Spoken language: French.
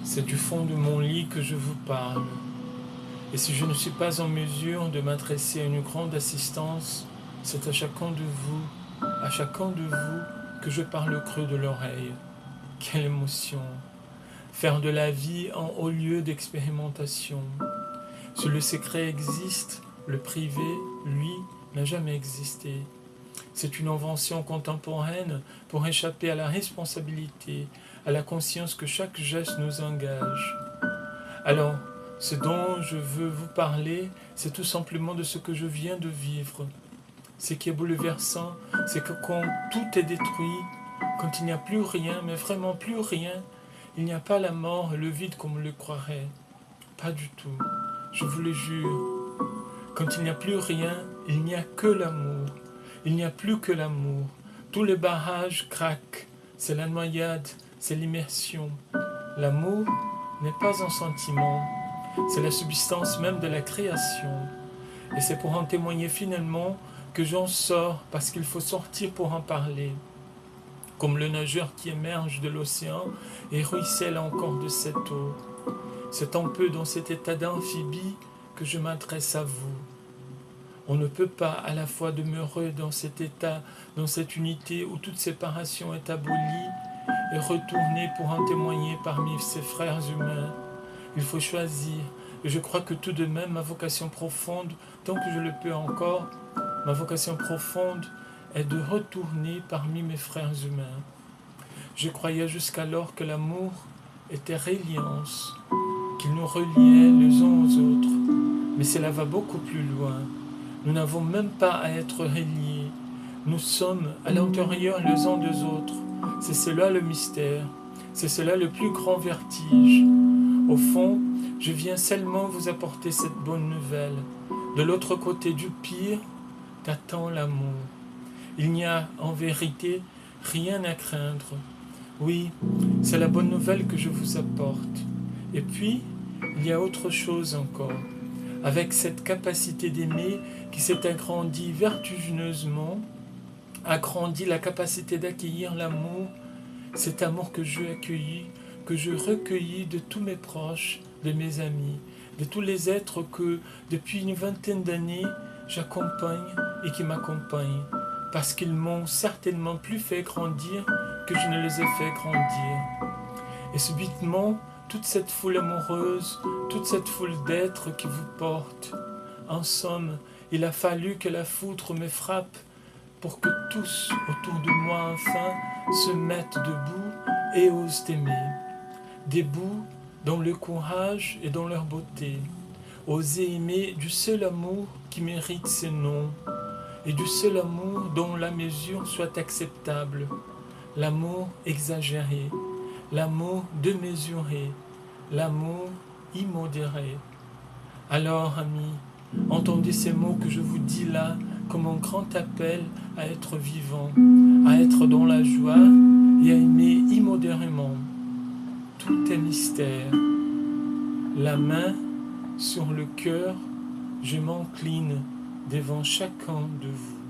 C'est du fond de mon lit que je vous parle. Et si je ne suis pas en mesure de m'adresser à une grande assistance, c'est à chacun de vous que je parle au creux de l'oreille. Quelle émotion! Faire de la vie un haut lieu d'expérimentation. Si le secret existe, le privé, lui, n'a jamais existé. C'est une invention contemporaine pour échapper à la responsabilité, à la conscience que chaque geste nous engage. Alors, ce dont je veux vous parler, c'est tout simplement de ce que je viens de vivre. Ce qui est bouleversant, c'est que quand tout est détruit, quand il n'y a plus rien, mais vraiment plus rien, il n'y a pas la mort et le vide comme on le croirait. Pas du tout, je vous le jure. Quand il n'y a plus rien, il n'y a que l'amour. Il n'y a plus que l'amour. Tous les barrages craquent. C'est la noyade, c'est l'immersion. L'amour n'est pas un sentiment, c'est la substance même de la création. Et c'est pour en témoigner finalement que j'en sors, parce qu'il faut sortir pour en parler. Comme le nageur qui émerge de l'océan et ruisselle encore de cette eau. C'est un peu dans cet état d'amphibie que je m'adresse à vous. On ne peut pas à la fois demeurer dans cet état, dans cette unité où toute séparation est abolie, et retourner pour en témoigner parmi ses frères humains. Il faut choisir, et je crois que tout de même ma vocation profonde, tant que je le peux encore, ma vocation profonde est de retourner parmi mes frères humains. Je croyais jusqu'alors que l'amour était reliance, qu'il nous reliait les uns aux autres, mais cela va beaucoup plus loin. Nous n'avons même pas à être reliés. Nous sommes à l'intérieur les uns des autres. C'est cela le mystère. C'est cela le plus grand vertige. Au fond, je viens seulement vous apporter cette bonne nouvelle. De l'autre côté du pire, t'attend l'amour. Il n'y a, en vérité, rien à craindre. Oui, c'est la bonne nouvelle que je vous apporte. Et puis, il y a autre chose encore. Avec cette capacité d'aimer qui s'est agrandie vertigineusement, agrandit la capacité d'accueillir l'amour, cet amour que je accueillis, que je recueillis de tous mes proches, de mes amis, de tous les êtres que, depuis une vingtaine d'années, j'accompagne et qui m'accompagnent, parce qu'ils m'ont certainement plus fait grandir que je ne les ai fait grandir. Et subitement, toute cette foule amoureuse, toute cette foule d'êtres qui vous portent. En somme, il a fallu que la foudre me frappe pour que tous autour de moi enfin se mettent debout et osent aimer. Debout dans le courage et dans leur beauté. Oser aimer du seul amour qui mérite ce nom et du seul amour dont la mesure soit acceptable. L'amour exagéré, l'amour démesuré, l'amour immodéré. Alors, amis, entendez ces mots que je vous dis là comme un grand appel à être vivant, à être dans la joie et à aimer immodérément. Tout est mystère. La main sur le cœur, je m'incline devant chacun de vous.